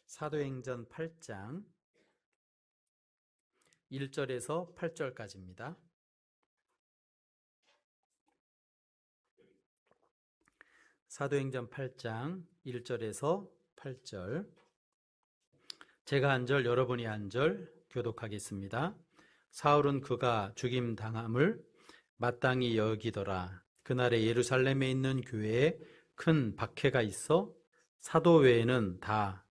사도행전 8장 1절에서 8절까지입니다. 사도행전 8장 1절에서 8절. 제가 한 절, 여러분이 한 절 교독하겠습니다. 사울은 그가 죽임 당함을 마땅히 여기더라. 그날에 예루살렘에 있는 교회에 큰 박해가 있어 사도 외에는 다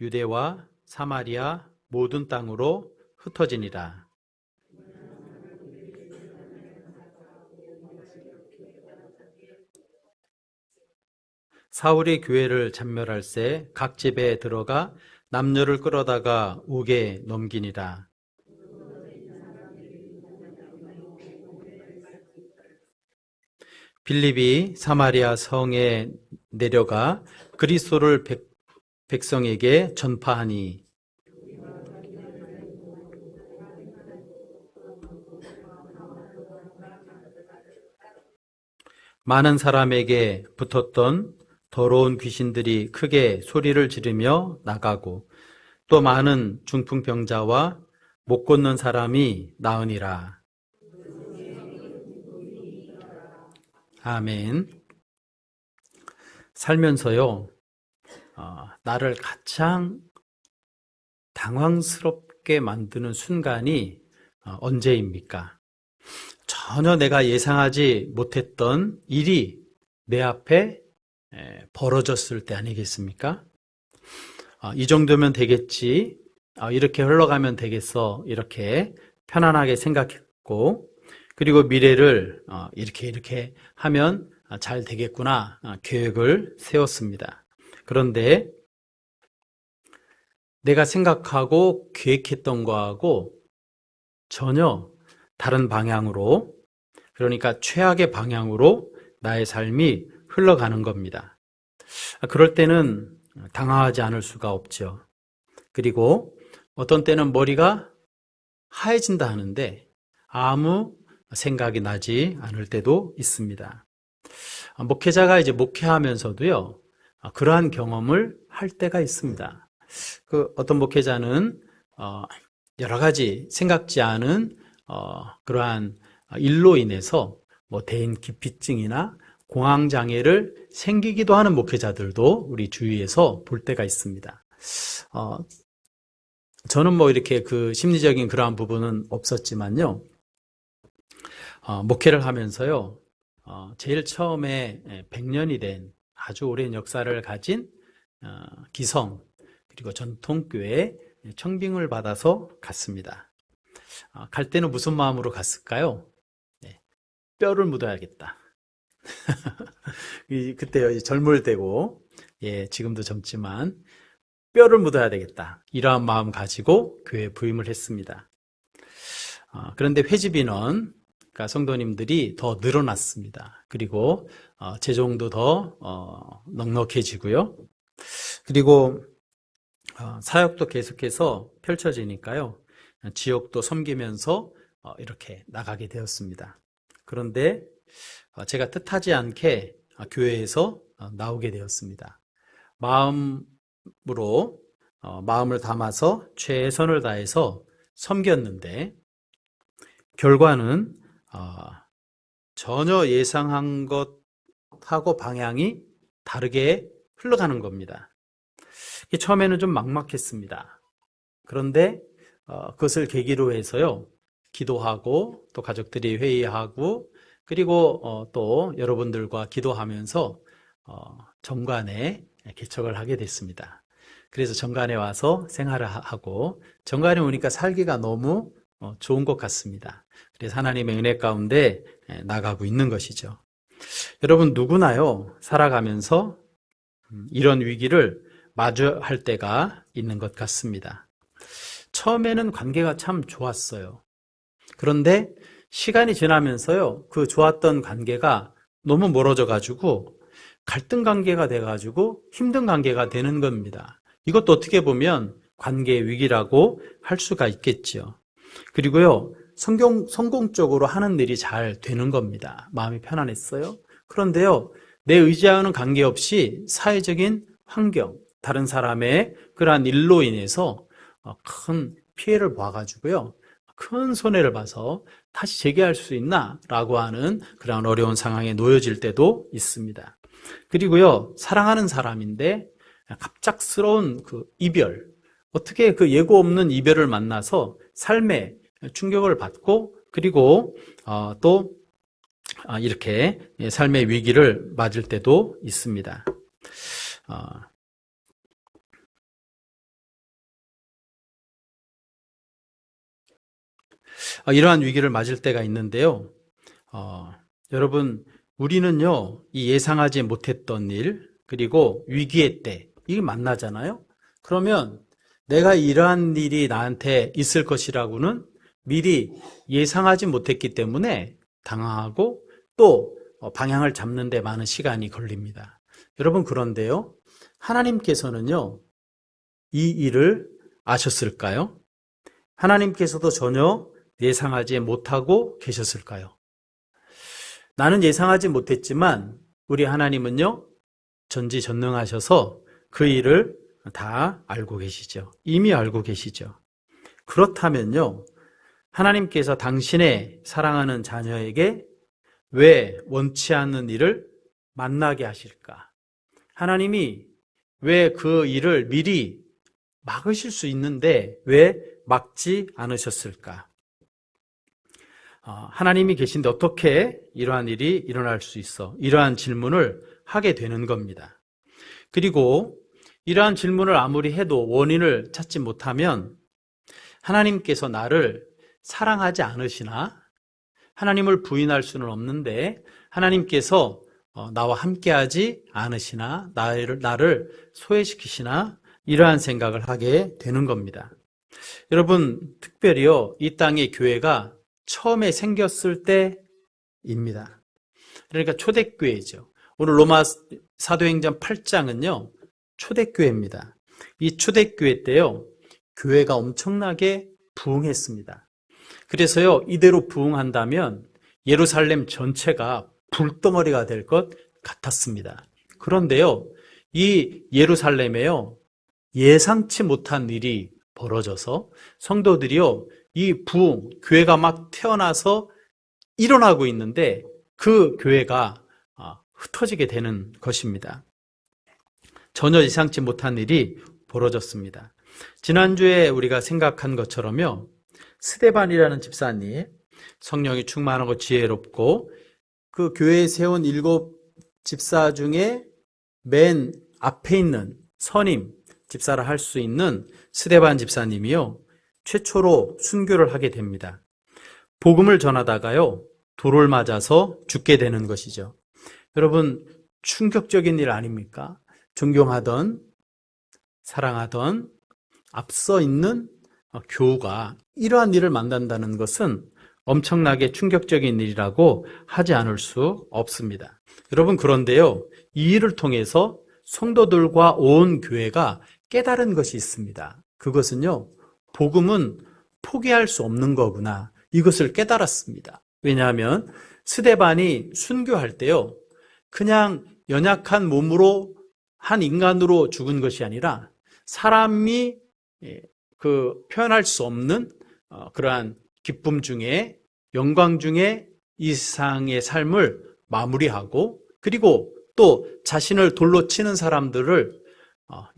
유대와 사마리아 모든 땅으로 흩어지니라. 사울이 교회를 잔멸할새 각 집에 들어가 남녀를 끌어다가 옥에 넘기니라. 빌립이 사마리아 성에 내려가 그리스도를 백성에게 전파하니 많은 사람에게 붙었던 더러운 귀신들이 크게 소리를 지르며 나가고 또 많은 중풍병자와 못 걷는 사람이 나으니라. 아멘. 살면서요, 나를 가장 당황스럽게 만드는 순간이 언제입니까? 전혀 내가 예상하지 못했던 일이 내 앞에 벌어졌을 때 아니겠습니까? 이 정도면 되겠지, 이렇게 흘러가면 되겠어, 이렇게 편안하게 생각했고, 그리고 미래를 이렇게 하면 잘 되겠구나 계획을 세웠습니다. 그런데 내가 생각하고 계획했던 거하고 전혀 다른 방향으로, 그러니까 최악의 방향으로 나의 삶이 흘러가는 겁니다. 그럴 때는 당황하지 않을 수가 없죠. 그리고 어떤 때는 머리가 하얘진다 하는데 아무 생각이 나지 않을 때도 있습니다. 목회자가 이제 목회하면서도요, 그러한 경험을 할 때가 있습니다. 어떤 목회자는 여러 가지 생각지 않은 그러한 일로 인해서 대인 기피증이나 공황장애를 생기기도 하는 목회자들도 우리 주위에서 볼 때가 있습니다. 저는 이렇게 심리적인 그러한 부분은 없었지만요, 목회를 하면서요, 제일 처음에 100년이 된 아주 오랜 역사를 가진 기성 그리고 전통교회에 청빙을 받아서 갔습니다. 갈 때는 무슨 마음으로 갔을까요? 뼈를 묻어야겠다. 그때요, 젊을 때고, 지금도 젊지만 뼈를 묻어야 되겠다, 이러한 마음 가지고 교회에 부임을 했습니다. 그런데 회집인원, 그러니까 성도님들이 더 늘어났습니다. 그리고 재정도 더 넉넉해지고요. 그리고 사역도 계속해서 펼쳐지니까요, 지역도 섬기면서 이렇게 나가게 되었습니다. 그런데 제가 뜻하지 않게 교회에서 나오게 되었습니다. 마음을 담아서 최선을 다해서 섬겼는데 결과는 전혀 예상한 것하고 방향이 다르게 흘러가는 겁니다. 처음에는 좀 막막했습니다. 그런데 그것을 계기로 해서요, 기도하고 또 가족들이 회의하고 그리고 또 여러분들과 기도하면서 정관에 개척을 하게 됐습니다. 그래서 정관에 와서 생활을 하고 정관에 오니까 살기가 너무 좋은 것 같습니다. 그래서 하나님의 은혜 가운데 나가고 있는 것이죠. 여러분, 누구나요, 살아가면서 이런 위기를 마주할 때가 있는 것 같습니다. 처음에는 관계가 참 좋았어요. 그런데 시간이 지나면서요, 그 좋았던 관계가 너무 멀어져 가지고 갈등 관계가 돼 가지고 힘든 관계가 되는 겁니다. 이것도 어떻게 보면 관계 위기라고 할 수가 있겠지요. 그리고요, 성공적으로 하는 일이 잘 되는 겁니다. 마음이 편안했어요. 그런데요, 내 의지하는 관계없이 사회적인 환경, 다른 사람의 그러한 일로 인해서 큰 피해를 봐가지고요. 큰 손해를 봐서 다시 재개할 수 있나? 라고 하는 그런 어려운 상황에 놓여질 때도 있습니다. 그리고요, 사랑하는 사람인데 갑작스러운 그 이별, 어떻게 그 예고 없는 이별을 만나서 삶에 충격을 받고 그리고 또 이렇게 삶의 위기를 맞을 때도 있습니다. 이러한 위기를 맞을 때가 있는데요. 여러분, 우리는요, 이 예상하지 못했던 일, 그리고 위기의 때, 이게 만나잖아요? 그러면 내가 이러한 일이 나한테 있을 것이라고는 미리 예상하지 못했기 때문에 당황하고 또 방향을 잡는 데 많은 시간이 걸립니다. 여러분, 그런데요, 하나님께서는요, 이 일을 아셨을까요? 하나님께서도 전혀 예상하지 못하고 계셨을까요? 나는 예상하지 못했지만 우리 하나님은요, 전지전능하셔서 그 일을 다 알고 계시죠. 이미 알고 계시죠. 그렇다면요, 하나님께서 당신의 사랑하는 자녀에게 왜 원치 않는 일을 만나게 하실까? 하나님이 왜 그 일을 미리 막으실 수 있는데 왜 막지 않으셨을까? 하나님이 계신데 어떻게 이러한 일이 일어날 수 있어? 이러한 질문을 하게 되는 겁니다. 그리고 이러한 질문을 아무리 해도 원인을 찾지 못하면 하나님께서 나를 사랑하지 않으시나? 하나님을 부인할 수는 없는데 하나님께서 나와 함께하지 않으시나? 나를 소외시키시나? 이러한 생각을 하게 되는 겁니다. 여러분, 특별히요, 이 땅의 교회가 처음에 생겼을 때입니다. 그러니까 초대교회죠. 오늘 로마 사도행전 8장은요, 초대교회입니다. 이 초대교회 때요, 교회가 엄청나게 부흥했습니다. 그래서요, 이대로 부흥한다면 예루살렘 전체가 불덩어리가 될 것 같았습니다. 그런데요, 이 예루살렘에요, 예상치 못한 일이 벌어져서 성도들이요, 이 부흥, 교회가 막 태어나서 일어나고 있는데 그 교회가 흩어지게 되는 것입니다. 전혀 예상치 못한 일이 벌어졌습니다. 지난주에 우리가 생각한 것처럼요, 스데반이라는 집사님, 성령이 충만하고 지혜롭고 그 교회에 세운 7 집사 중에 맨 앞에 있는 선임 집사를 할 수 있는 스데반 집사님이요, 최초로 순교를 하게 됩니다. 복음을 전하다가요, 돌을 맞아서 죽게 되는 것이죠. 여러분, 충격적인 일 아닙니까? 존경하던, 사랑하던, 앞서 있는 교우가 이러한 일을 만난다는 것은 엄청나게 충격적인 일이라고 하지 않을 수 없습니다. 여러분, 그런데요, 이 일을 통해서 성도들과 온 교회가 깨달은 것이 있습니다. 그것은요, 복음은 포기할 수 없는 거구나, 이것을 깨달았습니다. 왜냐하면 스데반이 순교할 때요, 그냥 연약한 몸으로 한 인간으로 죽은 것이 아니라 사람이 표현할 수 없는 그러한 기쁨 중에, 영광 중에 이 세상의 삶을 마무리하고, 그리고 또 자신을 돌로 치는 사람들을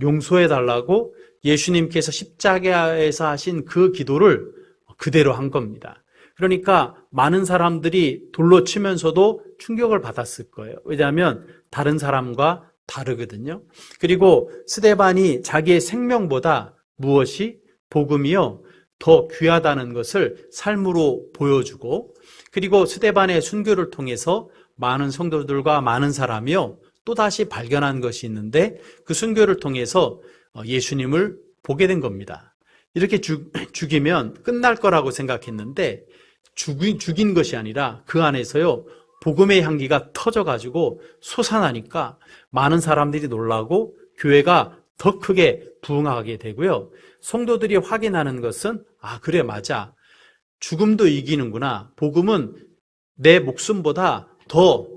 용서해 달라고 예수님께서 십자가에서 하신 그 기도를 그대로 한 겁니다. 그러니까 많은 사람들이 돌로 치면서도 충격을 받았을 거예요. 왜냐하면 다른 사람과 다르거든요. 그리고 스데반이 자기의 생명보다 무엇이, 복음이요, 더 귀하다는 것을 삶으로 보여주고, 그리고 스데반의 순교를 통해서 많은 성도들과 많은 사람이요, 또다시 발견한 것이 있는데 그 순교를 통해서 예수님을 보게 된 겁니다. 이렇게 죽이면 끝날 거라고 생각했는데 죽인 것이 아니라 그 안에서요, 복음의 향기가 터져가지고 솟아나니까 많은 사람들이 놀라고 교회가 더 크게 부흥하게 되고요. 성도들이 확인하는 것은, 그래, 맞아, 죽음도 이기는구나. 복음은 내 목숨보다 더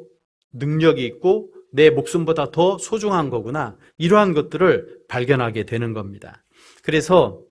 능력이 있고 내 목숨보다 더 소중한 거구나. 이러한 것들을 발견하게 되는 겁니다. 그래서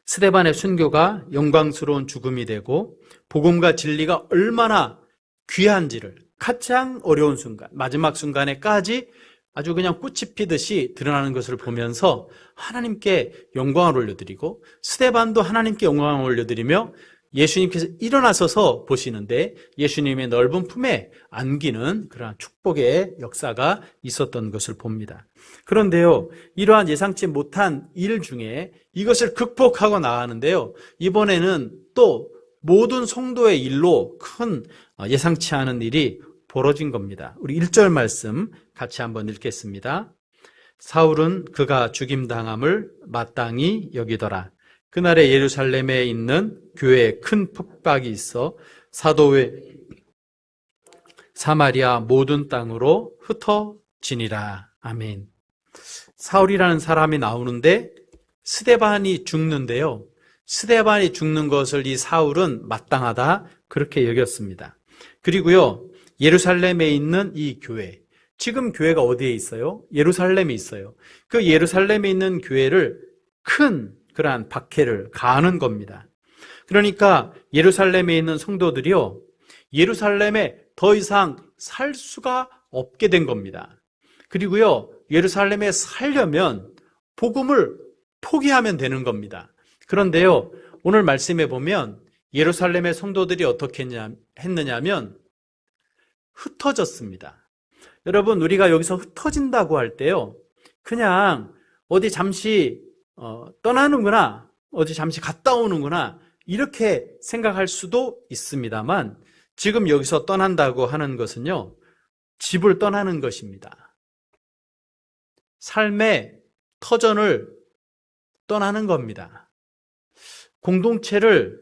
스데반의 순교가 영광스러운 죽음이 되고 복음과 진리가 얼마나 귀한지를 가장 어려운 순간, 마지막 순간에까지 아주 그냥 꽃이 피듯이 드러나는 것을 보면서 하나님께 영광을 올려드리고 스데반도 하나님께 영광을 올려드리며 예수님께서 일어나서서 보시는데 예수님의 넓은 품에 안기는 그러한 축복의 역사가 있었던 것을 봅니다. 그런데요, 이러한 예상치 못한 일 중에 이것을 극복하고 나가는데요, 이번에는 또 모든 성도의 일로 큰 예상치 않은 일이 벌어진 겁니다. 우리 1절 말씀 같이 한번 읽겠습니다. 사울은 그가 죽임당함을 마땅히 여기더라. 그날에 예루살렘에 있는 교회에 큰 폭박이 있어 사도의 사마리아 모든 땅으로 흩어지니라. 아멘. 사울이라는 사람이 나오는데 스데반이 죽는데요, 스데반이 죽는 것을 이 사울은 마땅하다 그렇게 여겼습니다. 그리고요, 예루살렘에 있는 이 교회, 지금 교회가 어디에 있어요? 예루살렘에 있어요. 그 예루살렘에 있는 교회를 큰 그러한 박해를 가하는 겁니다. 그러니까 예루살렘에 있는 성도들이요, 예루살렘에 더 이상 살 수가 없게 된 겁니다. 그리고요, 예루살렘에 살려면 복음을 포기하면 되는 겁니다. 그런데요, 오늘 말씀에 보면 예루살렘의 성도들이 어떻게 했느냐면 흩어졌습니다. 여러분, 우리가 여기서 흩어진다고 할 때요, 그냥 어디 잠시 떠나는구나, 어디 잠시 갔다 오는구나 이렇게 생각할 수도 있습니다만, 지금 여기서 떠난다고 하는 것은요, 집을 떠나는 것입니다. 삶의 터전을 떠나는 겁니다. 공동체를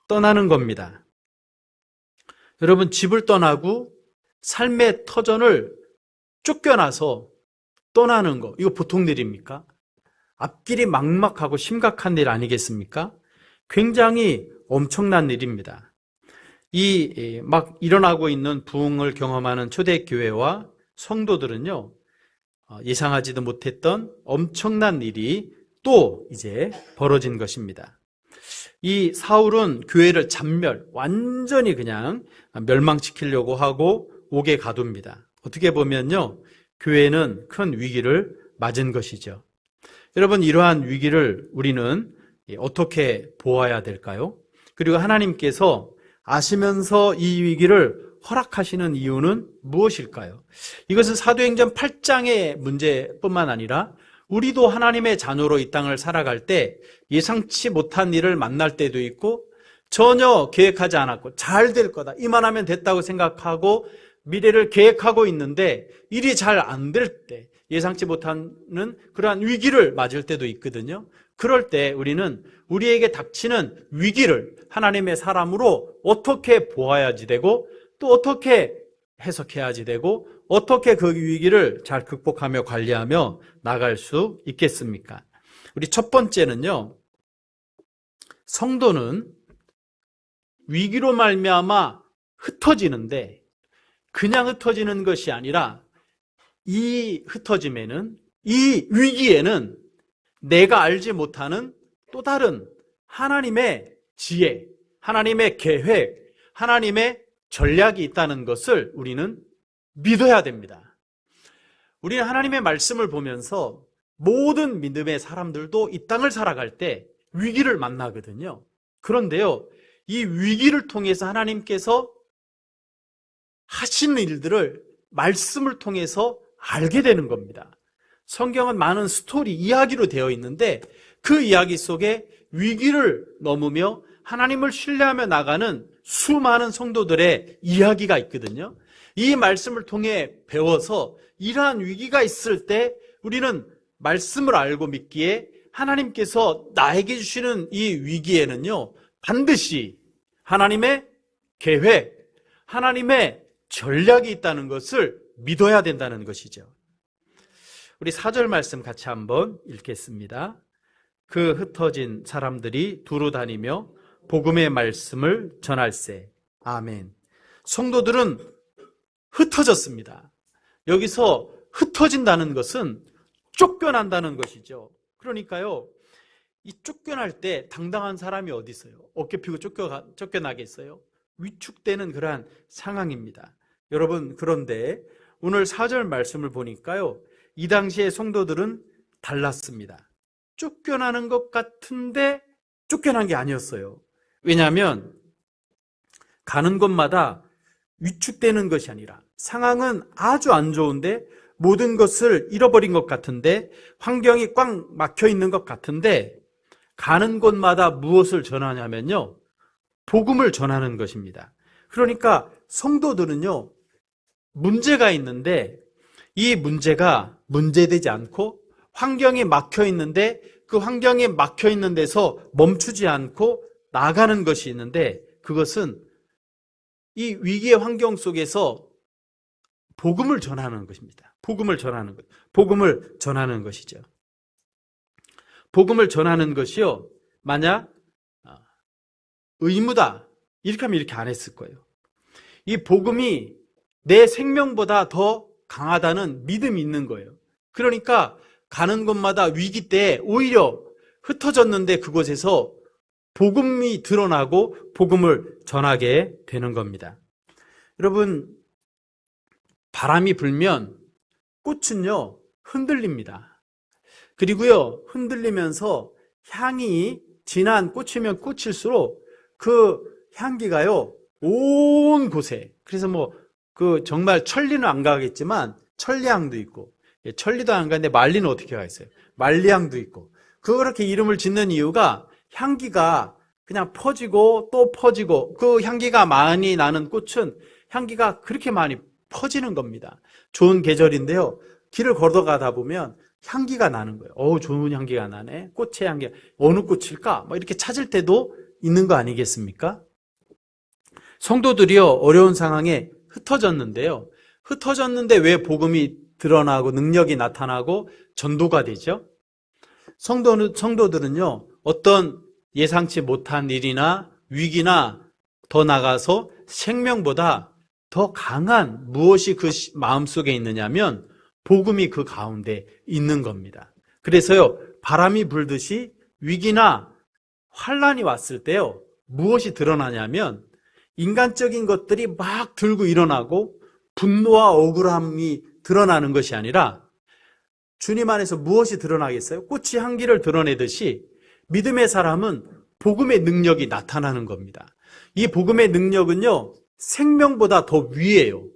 떠나는 겁니다. 여러분, 집을 떠나고 삶의 터전을 쫓겨나서 떠나는 거, 이거 보통 일입니까? 앞길이 막막하고 심각한 일 아니겠습니까? 굉장히 엄청난 일입니다. 이 막 일어나고 있는 부흥을 경험하는 초대교회와 성도들은요, 예상하지도 못했던 엄청난 일이 또 이제 벌어진 것입니다. 이 사울은 교회를 완전히 그냥 멸망시키려고 하고 옥에 가둡니다. 어떻게 보면요, 교회는 큰 위기를 맞은 것이죠. 여러분, 이러한 위기를 우리는 어떻게 보아야 될까요? 그리고 하나님께서 아시면서 이 위기를 허락하시는 이유는 무엇일까요? 이것은 사도행전 8장의 문제뿐만 아니라 우리도 하나님의 자녀로 이 땅을 살아갈 때 예상치 못한 일을 만날 때도 있고, 전혀 계획하지 않았고 잘 될 거다, 이만하면 됐다고 생각하고 미래를 계획하고 있는데 일이 잘 안 될 때, 예상치 못하는 그러한 위기를 맞을 때도 있거든요. 그럴 때 우리는 우리에게 닥치는 위기를 하나님의 사람으로 어떻게 보아야지 되고, 또 어떻게 해석해야지 되고, 어떻게 그 위기를 잘 극복하며 관리하며 나갈 수 있겠습니까? 우리 첫 번째는요, 성도는 위기로 말미암아 흩어지는데 그냥 흩어지는 것이 아니라 이 흩어짐에는, 이 위기에는 내가 알지 못하는 또 다른 하나님의 지혜, 하나님의 계획, 하나님의 전략이 있다는 것을 우리는 믿어야 됩니다. 우리는 하나님의 말씀을 보면서 모든 믿음의 사람들도 이 땅을 살아갈 때 위기를 만나거든요. 그런데요, 이 위기를 통해서 하나님께서 하시는 일들을 말씀을 통해서 알게 되는 겁니다. 성경은 많은 스토리, 이야기로 되어 있는데 그 이야기 속에 위기를 넘으며 하나님을 신뢰하며 나가는 수많은 성도들의 이야기가 있거든요. 이 말씀을 통해 배워서 이러한 위기가 있을 때 우리는 말씀을 알고 믿기에 하나님께서 나에게 주시는 이 위기에는요, 반드시 하나님의 계획, 하나님의 전략이 있다는 것을 믿어야 된다는 것이죠. 우리 4절 말씀 같이 한번 읽겠습니다. 그 흩어진 사람들이 두루 다니며 복음의 말씀을 전할세. 아멘. 성도들은 흩어졌습니다. 여기서 흩어진다는 것은 쫓겨난다는 것이죠. 그러니까요, 이 쫓겨날 때 당당한 사람이 어디 있어요? 어깨 피고 쫓겨나겠어요? 위축되는 그러한 상황입니다. 여러분, 그런데 오늘 4절 말씀을 보니까요, 이 당시의 성도들은 달랐습니다. 쫓겨나는 것 같은데 쫓겨난 게 아니었어요. 왜냐하면 가는 곳마다 위축되는 것이 아니라 상황은 아주 안 좋은데 모든 것을 잃어버린 것 같은데 환경이 꽉 막혀 있는 것 같은데 가는 곳마다 무엇을 전하냐면요, 복음을 전하는 것입니다. 그러니까 성도들은요, 문제가 있는데 이 문제가 문제되지 않고 환경이 막혀 있는데 그 환경이 막혀 있는 데서 멈추지 않고 나가는 것이 있는데 그것은 이 위기의 환경 속에서 복음을 전하는 것입니다. 복음을 전하는 것. 복음을 전하는 것이죠. 복음을 전하는 것이요, 만약 의무다 이렇게 하면 이렇게 안 했을 거예요. 이 복음이 내 생명보다 더 강하다는 믿음이 있는 거예요. 그러니까 가는 곳마다 위기 때 오히려 흩어졌는데 그곳에서 복음이 드러나고 복음을 전하게 되는 겁니다. 여러분, 바람이 불면 꽃은요, 흔들립니다. 그리고요, 흔들리면서 향이 진한 꽃이면 꽃일수록 그 향기가요, 온 곳에, 그래서 정말 천리는 안 가겠지만 천리향도 있고, 천리도 안 가는데 만리는 어떻게 가 있어요? 만리향도 있고, 그렇게 이름을 짓는 이유가 향기가 그냥 퍼지고 또 퍼지고, 그 향기가 많이 나는 꽃은 향기가 그렇게 많이 퍼지는 겁니다. 좋은 계절인데요, 길을 걸어가다 보면 향기가 나는 거예요. 좋은 향기가 나네. 꽃의 향기, 어느 꽃일까? 이렇게 찾을 때도 있는 거 아니겠습니까? 성도들이요, 어려운 상황에 흩어졌는데요, 흩어졌는데 왜 복음이 드러나고 능력이 나타나고 전도가 되죠? 성도들은요, 어떤 예상치 못한 일이나 위기나 더 나가서 생명보다 더 강한 무엇이 그 마음속에 있느냐면 복음이 그 가운데 있는 겁니다. 그래서요, 바람이 불듯이 위기나 환란이 왔을 때요, 무엇이 드러나냐면 인간적인 것들이 막 들고 일어나고 분노와 억울함이 드러나는 것이 아니라 주님 안에서 무엇이 드러나겠어요? 꽃이 향기를 드러내듯이 믿음의 사람은 복음의 능력이 나타나는 겁니다. 이 복음의 능력은요, 생명보다 더 위에요.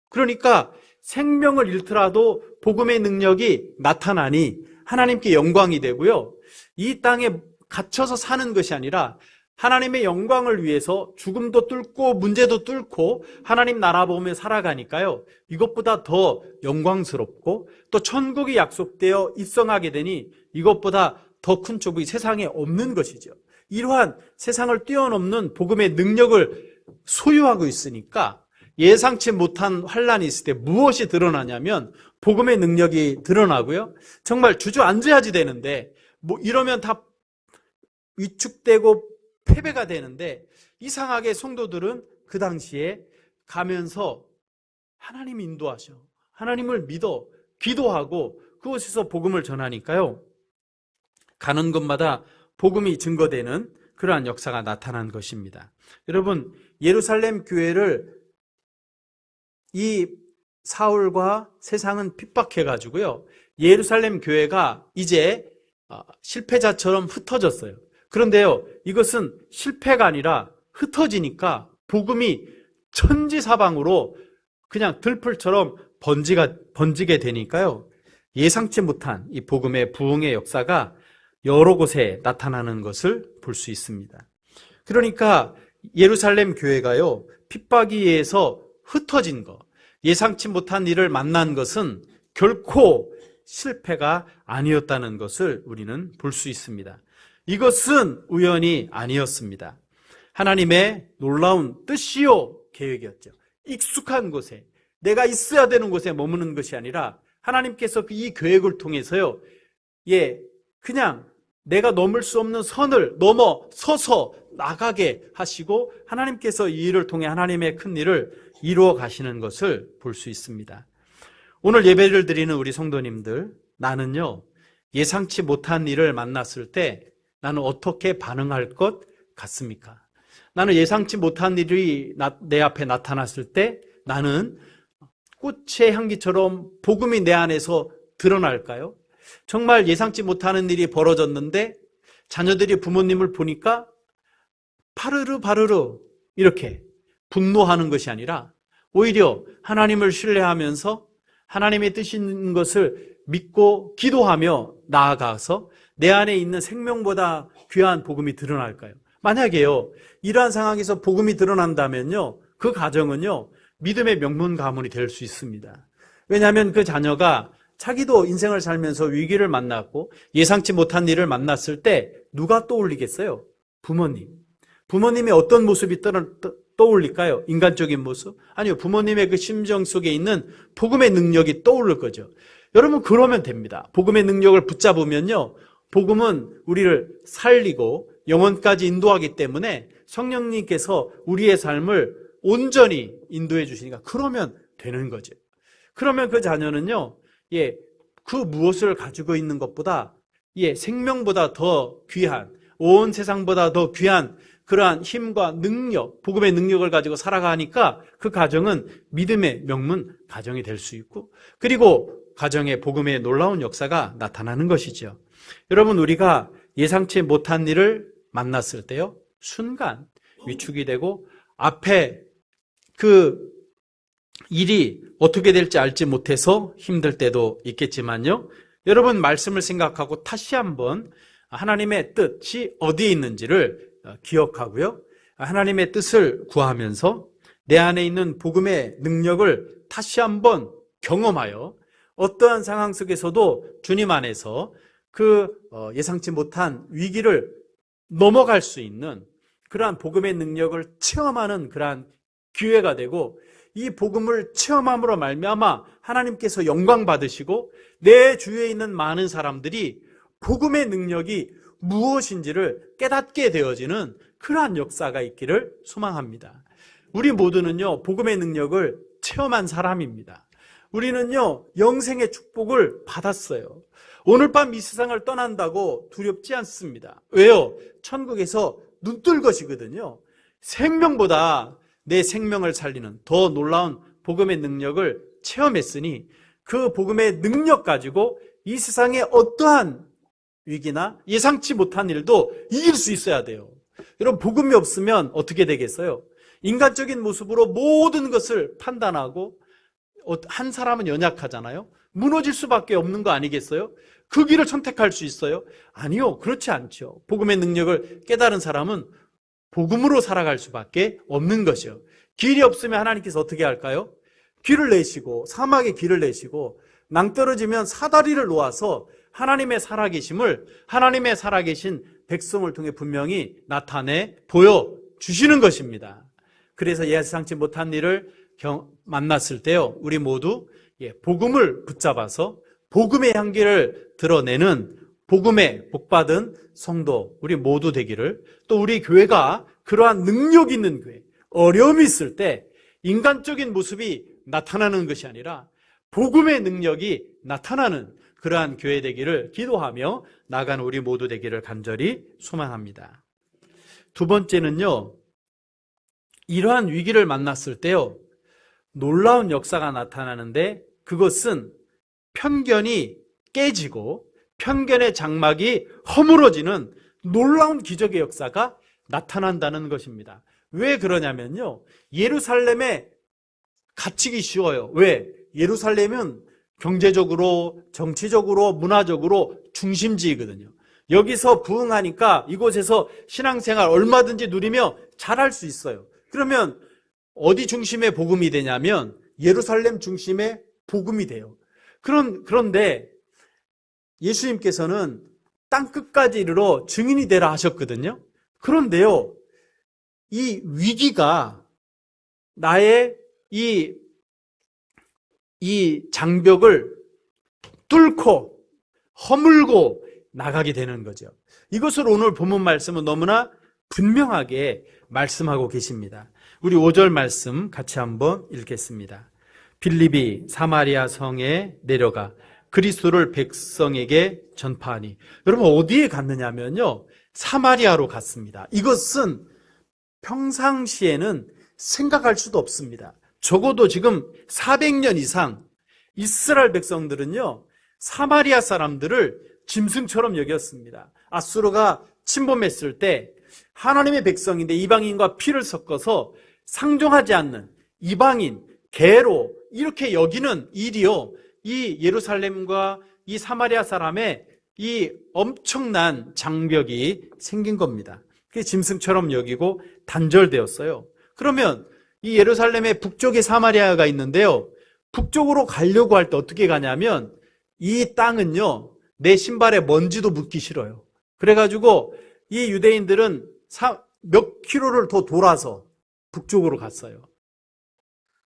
그러니까 생명을 잃더라도 복음의 능력이 나타나니 하나님께 영광이 되고요, 이 땅에 갇혀서 사는 것이 아니라 하나님의 영광을 위해서 죽음도 뚫고 문제도 뚫고 하나님 나라 보며 살아가니까요, 이것보다 더 영광스럽고 또 천국이 약속되어 입성하게 되니 이것보다 더 큰 축복이 세상에 없는 것이죠. 이러한 세상을 뛰어넘는 복음의 능력을 소유하고 있으니까 예상치 못한 환란이 있을 때 무엇이 드러나냐면 복음의 능력이 드러나고요, 정말 주저앉아야지 되는데 이러면 다 위축되고 패배가 되는데 이상하게 성도들은 그 당시에 가면서 하나님 인도하셔, 하나님을 믿어 기도하고 그곳에서 복음을 전하니까요, 가는 곳마다 복음이 증거되는 그러한 역사가 나타난 것입니다. 여러분, 예루살렘 교회를 이 사울과 세상은 핍박해가지고요, 예루살렘 교회가 이제 실패자처럼 흩어졌어요. 그런데요, 이것은 실패가 아니라 흩어지니까 복음이 천지사방으로 그냥 들풀처럼 번지게 되니까요, 예상치 못한 이 복음의 부흥의 역사가 여러 곳에 나타나는 것을 볼 수 있습니다. 그러니까 예루살렘 교회가요, 핍박에 의해서 흩어진 것, 예상치 못한 일을 만난 것은 결코 실패가 아니었다는 것을 우리는 볼 수 있습니다. 이것은 우연이 아니었습니다. 하나님의 놀라운 뜻이요 계획이었죠. 익숙한 곳에, 내가 있어야 되는 곳에 머무는 것이 아니라 하나님께서 이 계획을 통해서요, 그냥 내가 넘을 수 없는 선을 넘어서서 나가게 하시고 하나님께서 이 일을 통해 하나님의 큰 일을 이루어 가시는 것을 볼 수 있습니다. 오늘 예배를 드리는 우리 성도님들, 나는요, 예상치 못한 일을 만났을 때 나는 어떻게 반응할 것 같습니까? 나는 예상치 못한 일이 내 앞에 나타났을 때 나는 꽃의 향기처럼 복음이 내 안에서 드러날까요? 정말 예상치 못하는 일이 벌어졌는데 자녀들이 부모님을 보니까 파르르 바르르 이렇게 분노하는 것이 아니라 오히려 하나님을 신뢰하면서 하나님의 뜻인 것을 믿고 기도하며 나아가서 내 안에 있는 생명보다 귀한 복음이 드러날까요? 만약에요, 이러한 상황에서 복음이 드러난다면요, 그 가정은요, 믿음의 명문 가문이 될 수 있습니다. 왜냐하면 그 자녀가 자기도 인생을 살면서 위기를 만났고 예상치 못한 일을 만났을 때 누가 떠올리겠어요? 부모님. 부모님의 어떤 모습이 떠올릴까요? 인간적인 모습? 아니요, 부모님의 그 심정 속에 있는 복음의 능력이 떠오를 거죠. 여러분, 그러면 됩니다. 복음의 능력을 붙잡으면요, 복음은 우리를 살리고 영혼까지 인도하기 때문에 성령님께서 우리의 삶을 온전히 인도해 주시니까 그러면 되는 거죠. 그러면 그 자녀는요, 그 무엇을 가지고 있는 것보다 생명보다 더 귀한, 온 세상보다 더 귀한 그러한 힘과 능력, 복음의 능력을 가지고 살아가니까 그 가정은 믿음의 명문 가정이 될 수 있고, 그리고 가정에 복음의 놀라운 역사가 나타나는 것이죠. 여러분, 우리가 예상치 못한 일을 만났을 때요, 순간 위축이 되고 앞에 그 일이 어떻게 될지 알지 못해서 힘들 때도 있겠지만요, 여러분, 말씀을 생각하고 다시 한번 하나님의 뜻이 어디에 있는지를 기억하고요, 하나님의 뜻을 구하면서 내 안에 있는 복음의 능력을 다시 한번 경험하여 어떠한 상황 속에서도 주님 안에서 그 예상치 못한 위기를 넘어갈 수 있는 그러한 복음의 능력을 체험하는 그러한 기회가 되고, 이 복음을 체험함으로 말미암아 하나님께서 영광 받으시고 내 주위에 있는 많은 사람들이 복음의 능력이 무엇인지를 깨닫게 되어지는 그러한 역사가 있기를 소망합니다. 우리 모두는요, 복음의 능력을 체험한 사람입니다. 우리는요, 영생의 축복을 받았어요. 오늘 밤 이 세상을 떠난다고 두렵지 않습니다. 왜요? 천국에서 눈 뜰 것이거든요. 생명보다 내 생명을 살리는 더 놀라운 복음의 능력을 체험했으니 그 복음의 능력 가지고 이 세상에 어떠한 위기나 예상치 못한 일도 이길 수 있어야 돼요. 여러분, 복음이 없으면 어떻게 되겠어요? 인간적인 모습으로 모든 것을 판단하고, 한 사람은 연약하잖아요. 무너질 수밖에 없는 거 아니겠어요? 그 길을 선택할 수 있어요? 아니요, 그렇지 않죠. 복음의 능력을 깨달은 사람은 복음으로 살아갈 수밖에 없는 것이요. 길이 없으면 하나님께서 어떻게 할까요? 길을 내시고, 사막에 길을 내시고, 낭떠러지면 사다리를 놓아서 하나님의 살아계심을, 하나님의 살아계신 백성을 통해 분명히 나타내 보여주시는 것입니다. 그래서 예상치 못한 일을 만났을 때요, 우리 모두 복음을 붙잡아서 복음의 향기를 드러내는 복음의 복받은 성도 우리 모두 되기를, 또 우리 교회가 그러한 능력 있는 교회, 어려움이 있을 때 인간적인 모습이 나타나는 것이 아니라 복음의 능력이 나타나는 그러한 교회 되기를 기도하며 나아가는 우리 모두 되기를 간절히 소망합니다. 두 번째는요, 이러한 위기를 만났을 때요, 놀라운 역사가 나타나는데 그것은 편견이 깨지고 편견의 장막이 허물어지는 놀라운 기적의 역사가 나타난다는 것입니다. 왜 그러냐면요, 예루살렘에 갇히기 쉬워요. 왜? 예루살렘은 경제적으로, 정치적으로, 문화적으로 중심지이거든요. 여기서 부흥하니까 이곳에서 신앙생활 얼마든지 누리며 잘할 수 있어요. 그러면 어디 중심의 복음이 되냐면 예루살렘 중심의 복음이 돼요. 그런데 예수님께서는 땅끝까지 이르러 증인이 되라 하셨거든요. 그런데요, 이 위기가 나의 이 장벽을 뚫고 허물고 나가게 되는 거죠. 이것을 오늘 본문 말씀은 너무나 분명하게 말씀하고 계십니다. 우리 5절 말씀 같이 한번 읽겠습니다. 빌립이 사마리아 성에 내려가 그리스도를 백성에게 전파하니. 여러분 어디에 갔느냐면요, 사마리아로 갔습니다. 이것은 평상시에는 생각할 수도 없습니다. 적어도 지금 400년 이상 이스라엘 백성들은요, 사마리아 사람들을 짐승처럼 여겼습니다. 아수르가 침범했을 때 하나님의 백성인데 이방인과 피를 섞어서 상종하지 않는 이방인, 개로 이렇게 여기는 일이요, 이 예루살렘과 이 사마리아 사람의 이 엄청난 장벽이 생긴 겁니다. 그게 짐승처럼 여기고 단절되었어요. 그러면 이 예루살렘의 북쪽에 사마리아가 있는데요, 북쪽으로 가려고 할 때 어떻게 가냐면 이 땅은요, 내 신발에 먼지도 묻기 싫어요. 그래가지고 이 유대인들은 몇 킬로를 더 돌아서 북쪽으로 갔어요.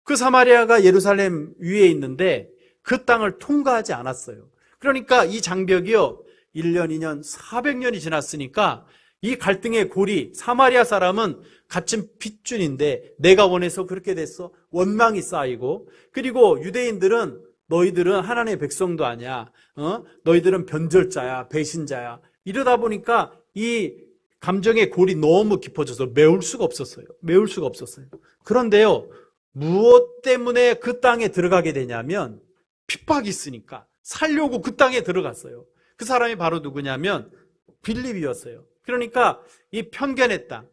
그 사마리아가 예루살렘 위에 있는데 그 땅을 통과하지 않았어요. 그러니까 이 장벽이요, 1년, 2년, 400년이 지났으니까 이 갈등의 골이, 사마리아 사람은 갇힌 핏줄인데 내가 원해서 그렇게 됐어, 원망이 쌓이고, 그리고 유대인들은 너희들은 하나님의 백성도 아니야, 너희들은 변절자야, 배신자야, 이러다 보니까 이 감정의 골이 너무 깊어져서 메울 수가 없었어요. 그런데요, 무엇 때문에 그 땅에 들어가게 되냐면 핍박이 있으니까 살려고 그 땅에 들어갔어요. 그 사람이 바로 누구냐면 빌립이었어요. 그러니까 이 편견의 땅,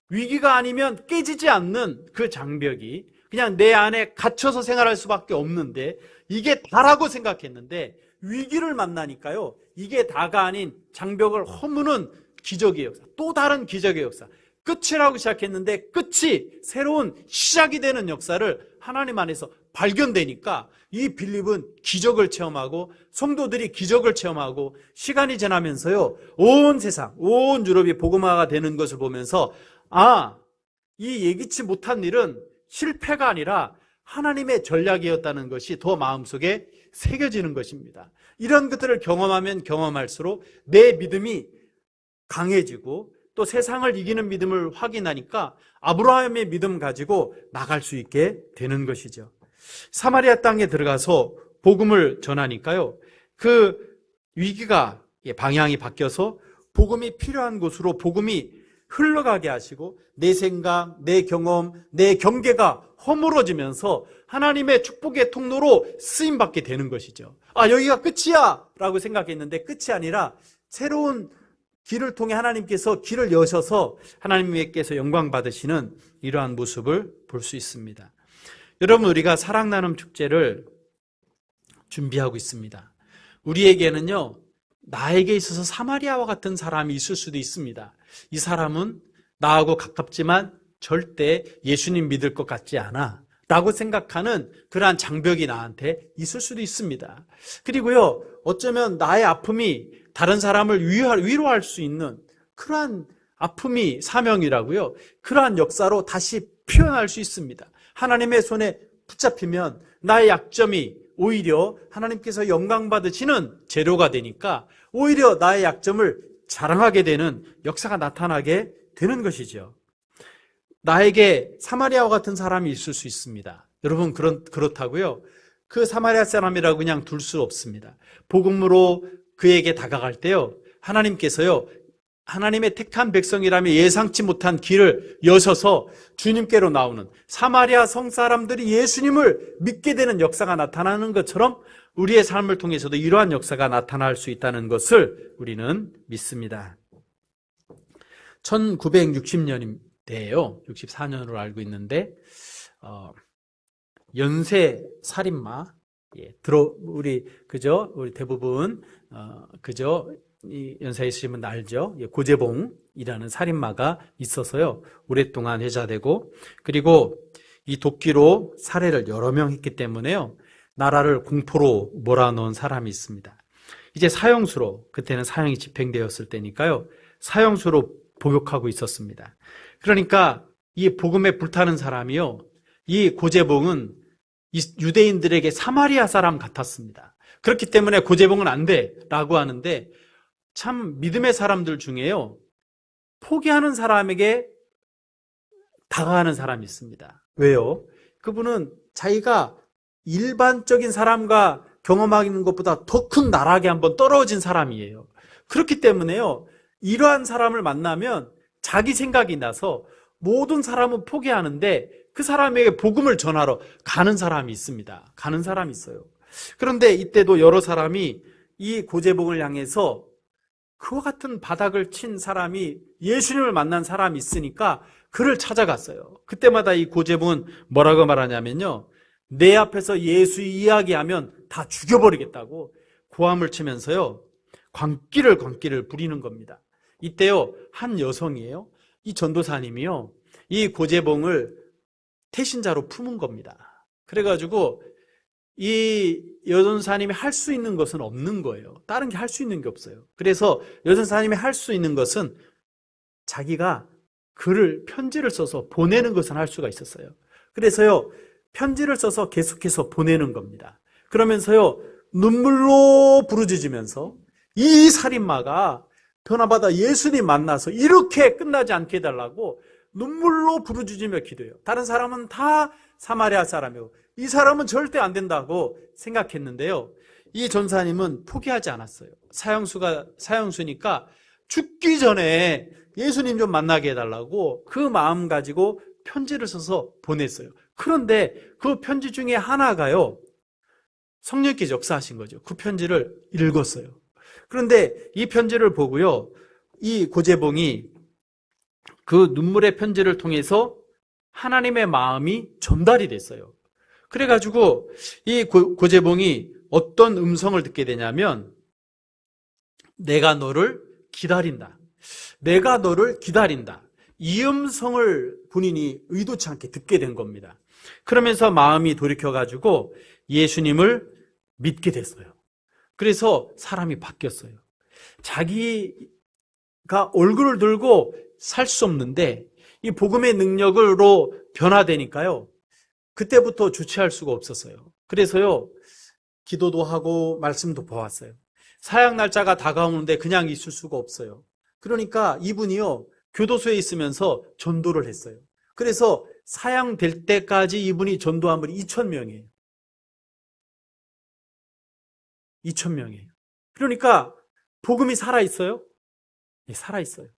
위기가 아니면 깨지지 않는 그 장벽이 그냥 내 안에 갇혀서 생활할 수밖에 없는데 이게 다라고 생각했는데 위기를 만나니까요, 이게 다가 아닌 장벽을 허무는 기적의 역사, 또 다른 기적의 역사, 끝이라고 시작했는데 끝이 새로운 시작이 되는 역사를 하나님 안에서 발견되니까 이 빌립은 기적을 체험하고 성도들이 기적을 체험하고 시간이 지나면서요, 온 세상, 온 유럽이 복음화가 되는 것을 보면서 이 예기치 못한 일은 실패가 아니라 하나님의 전략이었다는 것이 더 마음속에 새겨지는 것입니다. 이런 것들을 경험하면 경험할수록 내 믿음이 강해지고 또 세상을 이기는 믿음을 확인하니까 아브라함의 믿음 가지고 나갈 수 있게 되는 것이죠. 사마리아 땅에 들어가서 복음을 전하니까요, 그 위기가 방향이 바뀌어서 복음이 필요한 곳으로 복음이 흘러가게 하시고 내 생각, 내 경험, 내 경계가 허물어지면서 하나님의 축복의 통로로 쓰임받게 되는 것이죠. 여기가 끝이야 라고 생각했는데 끝이 아니라 새로운 길을 통해 하나님께서 길을 여셔서 하나님께서 영광 받으시는 이러한 모습을 볼 수 있습니다. 여러분, 우리가 사랑 나눔 축제를 준비하고 있습니다. 우리에게는요, 나에게 있어서 사마리아와 같은 사람이 있을 수도 있습니다. 이 사람은 나하고 가깝지만 절대 예수님 믿을 것 같지 않아 라고 생각하는 그러한 장벽이 나한테 있을 수도 있습니다. 그리고요, 어쩌면 나의 아픔이 다른 사람을 위로할 수 있는 그러한 아픔이 사명이라고요, 그러한 역사로 다시 표현할 수 있습니다. 하나님의 손에 붙잡히면 나의 약점이 오히려 하나님께서 영광 받으시는 재료가 되니까 오히려 나의 약점을 자랑하게 되는 역사가 나타나게 되는 것이죠. 나에게 사마리아와 같은 사람이 있을 수 있습니다. 여러분, 그렇다고요, 그 사마리아 사람이라고 그냥 둘 수 없습니다. 복음으로 그에게 다가갈 때요, 하나님께서요, 하나님의 택한 백성이라면 예상치 못한 길을 여셔서 주님께로 나오는 사마리아 성 사람들이 예수님을 믿게 되는 역사가 나타나는 것처럼 우리의 삶을 통해서도 이러한 역사가 나타날 수 있다는 것을 우리는 믿습니다. 1960년대예요. 64년으로 알고 있는데 연쇄 살인마, 우리 대부분 이 연세에 있으시면 알죠. 고재봉이라는 살인마가 있어서요, 오랫동안 회자되고, 그리고 이 도끼로 살해를 여러 명 했기 때문에요, 나라를 공포로 몰아넣은 사람이 있습니다. 이제 사형수로, 그때는 사형이 집행되었을 때니까요, 사형수로 복역하고 있었습니다. 그러니까 이 복음에 불타는 사람이요, 이 고재봉은 이 유대인들에게 사마리아 사람 같았습니다. 그렇기 때문에 고재봉은 안 돼 라고 하는데, 참 믿음의 사람들 중에요, 포기하는 사람에게 다가가는 사람이 있습니다. 왜요? 그분은 자기가 일반적인 사람과 경험하는 것보다 더 큰 나락에 한번 떨어진 사람이에요. 그렇기 때문에요, 이러한 사람을 만나면 자기 생각이 나서 모든 사람은 포기하는데 그 사람에게 복음을 전하러 가는 사람이 있습니다. 가는 사람이 있어요. 그런데 이때도 여러 사람이 이 고제봉을 향해서 그와 같은 바닥을 친 사람이, 예수님을 만난 사람이 있으니까 그를 찾아갔어요. 그때마다 이 고제봉은 뭐라고 말하냐면요, 내 앞에서 예수 이야기하면 다 죽여버리겠다고 고함을 치면서요, 광기를 부리는 겁니다. 이때요, 한 여성이에요. 이 전도사님이요, 이 고제봉을 태신자로 품은 겁니다. 그래가지고 이 여전사님이 할 수 있는 것은 없는 거예요. 다른 게 할 수 있는 게 없어요. 그래서 여전사님이 할 수 있는 것은 자기가 편지를 써서 보내는 것은 할 수가 있었어요. 그래서요, 편지를 써서 계속해서 보내는 겁니다. 그러면서요, 눈물로 부르짖으면서 이 살인마가 변화받아 예수님 만나서 이렇게 끝나지 않게 해달라고 눈물로 부르짖으며 기도해요. 다른 사람은 다 사마리아 사람이고 이 사람은 절대 안 된다고 생각했는데요, 이 전사님은 포기하지 않았어요. 사형수니까 죽기 전에 예수님 좀 만나게 해달라고 그 마음 가지고 편지를 써서 보냈어요. 그런데 그 편지 중에 하나가요, 성령께서 역사하신 거죠. 그 편지를 읽었어요. 그런데 이 편지를 보고요, 이 고제봉이 그 눈물의 편지를 통해서 하나님의 마음이 전달이 됐어요. 그래가지고 이 고제봉이 어떤 음성을 듣게 되냐면, 내가 너를 기다린다. 내가 너를 기다린다. 이 음성을 본인이 의도치 않게 듣게 된 겁니다. 그러면서 마음이 돌이켜가지고 예수님을 믿게 됐어요. 그래서 사람이 바뀌었어요. 자기가 얼굴을 들고 살 수 없는데 이 복음의 능력으로 변화되니까요, 그때부터 주체할 수가 없었어요. 그래서요, 기도도 하고 말씀도 보았어요. 사형 날짜가 다가오는데 그냥 있을 수가 없어요. 그러니까 이분이요, 교도소에 있으면서 전도를 했어요. 그래서 사형될 때까지 이분이 전도한 분이 2,000명이에요. 2,000명이에요. 그러니까 복음이 살아있어요? 네, 살아있어요.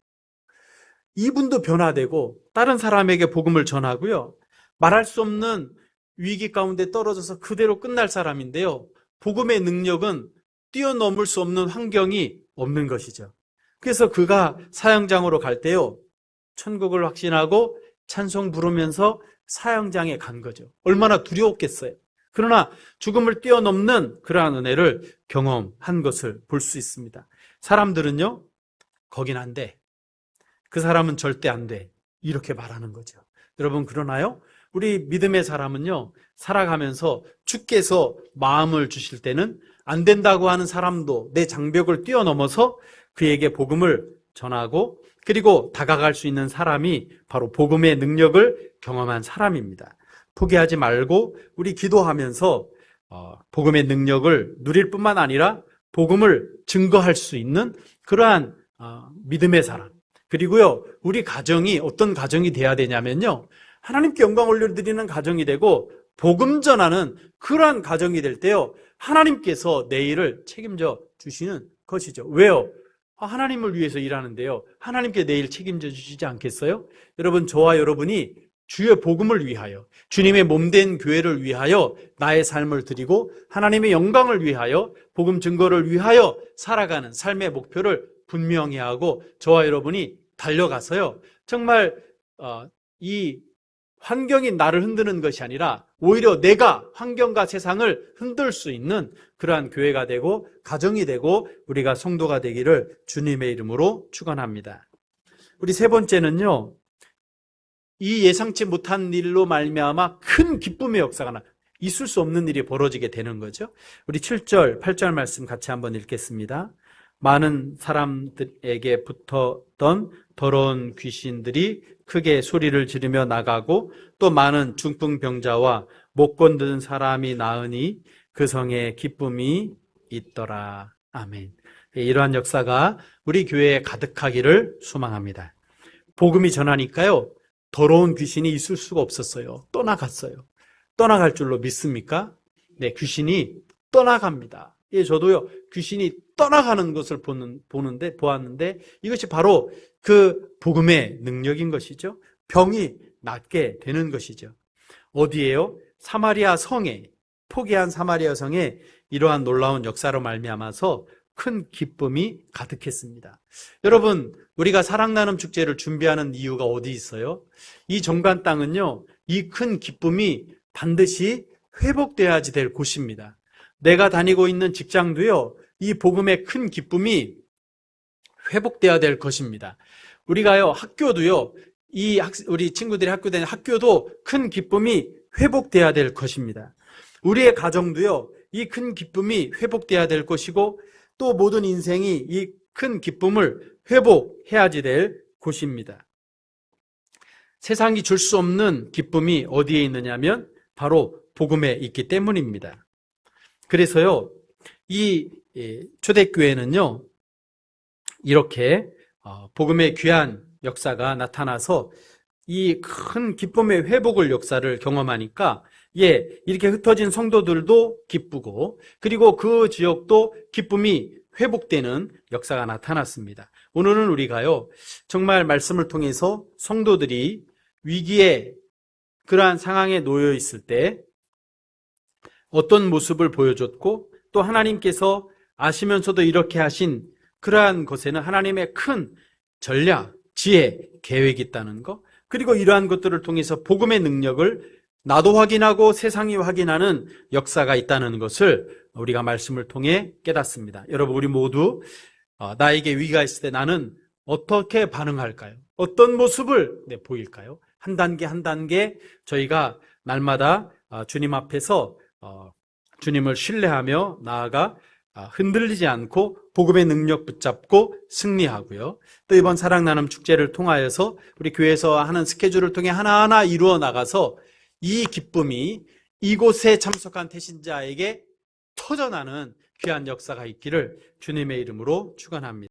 이분도 변화되고 다른 사람에게 복음을 전하고요, 말할 수 없는 위기 가운데 떨어져서 그대로 끝날 사람인데요, 복음의 능력은 뛰어넘을 수 없는 환경이 없는 것이죠. 그래서 그가 사형장으로 갈 때요, 천국을 확신하고 찬송 부르면서 사형장에 간 거죠. 얼마나 두려웠겠어요. 그러나 죽음을 뛰어넘는 그러한 은혜를 경험한 것을 볼 수 있습니다. 사람들은요, 거긴 안 돼, 그 사람은 절대 안 돼, 이렇게 말하는 거죠. 여러분, 그러나요? 우리 믿음의 사람은요, 살아가면서 주께서 마음을 주실 때는 안 된다고 하는 사람도 내 장벽을 뛰어넘어서 그에게 복음을 전하고, 그리고 다가갈 수 있는 사람이 바로 복음의 능력을 경험한 사람입니다. 포기하지 말고 우리 기도하면서 복음의 능력을 누릴 뿐만 아니라 복음을 증거할 수 있는 그러한 믿음의 사람, 그리고요, 우리 가정이 어떤 가정이 돼야 되냐면요, 하나님께 영광 올려드리는 가정이 되고 복음 전하는 그러한 가정이 될 때요, 하나님께서 내 일을 책임져 주시는 것이죠. 왜요? 하나님을 위해서 일하는데요, 하나님께 내 일 책임져 주시지 않겠어요? 여러분, 저와 여러분이 주의 복음을 위하여, 주님의 몸된 교회를 위하여 나의 삶을 드리고 하나님의 영광을 위하여, 복음 증거를 위하여 살아가는 삶의 목표를 분명히 하고 저와 여러분이 달려가서요, 정말 이 환경이 나를 흔드는 것이 아니라 오히려 내가 환경과 세상을 흔들 수 있는 그러한 교회가 되고 가정이 되고 우리가 성도가 되기를 주님의 이름으로 축원합니다. 우리 세 번째는요, 이 예상치 못한 일로 말미암아 큰 기쁨의 역사가 있을 수 없는 일이 벌어지게 되는 거죠. 우리 7절, 8절 말씀 같이 한번 읽겠습니다. 많은 사람들에게 붙었던 더러운 귀신들이 크게 소리를 지르며 나가고 또 많은 중풍병자와 못 건드는 사람이 나으니 그 성에 기쁨이 있더라. 아멘. 이러한 역사가 우리 교회에 가득하기를 소망합니다. 복음이 전하니까요, 더러운 귀신이 있을 수가 없었어요. 떠나갔어요. 떠나갈 줄로 믿습니까? 네, 귀신이 떠나갑니다. 예, 저도요, 귀신이 떠나가는 것을 보았는데 이것이 바로 그 복음의 능력인 것이죠. 병이 낫게 되는 것이죠. 어디에요? 사마리아 성에, 포기한 사마리아 성에 이러한 놀라운 역사로 말미암아서 큰 기쁨이 가득했습니다. 여러분, 우리가 사랑나눔 축제를 준비하는 이유가 어디 있어요? 이 정관 땅은요, 이 큰 기쁨이 반드시 회복되어야지 될 곳입니다. 내가 다니고 있는 직장도요, 이 복음의 큰 기쁨이 회복되어야 될 것입니다. 우리가요, 학교도요, 우리 친구들이 학교 다니는 학교도 큰 기쁨이 회복되어야 될 것입니다. 우리의 가정도요, 이 큰 기쁨이 회복되어야 될 것이고, 또 모든 인생이 이 큰 기쁨을 회복해야지 될 곳입니다. 세상이 줄 수 없는 기쁨이 어디에 있느냐면 바로 복음에 있기 때문입니다. 그래서요, 이 초대교회는요, 이렇게 복음의 귀한 역사가 나타나서 이 큰 기쁨의 회복을 역사를 경험하니까 이렇게 흩어진 성도들도 기쁘고, 그리고 그 지역도 기쁨이 회복되는 역사가 나타났습니다. 오늘은 우리가요, 정말 말씀을 통해서 성도들이 위기에, 그러한 상황에 놓여 있을 때 어떤 모습을 보여줬고, 또 하나님께서 아시면서도 이렇게 하신 그러한 것에는 하나님의 큰 전략, 지혜, 계획이 있다는 것, 그리고 이러한 것들을 통해서 복음의 능력을 나도 확인하고 세상이 확인하는 역사가 있다는 것을 우리가 말씀을 통해 깨닫습니다. 여러분, 우리 모두 나에게 위기가 있을 때 나는 어떻게 반응할까요? 어떤 모습을 보일까요? 한 단계 한 단계 저희가 날마다 주님 앞에서 주님을 신뢰하며 나아가 흔들리지 않고 복음의 능력 붙잡고 승리하고요. 또 이번 사랑나눔 축제를 통하여서 우리 교회에서 하는 스케줄을 통해 하나하나 이루어 나가서 이 기쁨이 이곳에 참석한 태신자에게 터져나는 귀한 역사가 있기를 주님의 이름으로 축원합니다.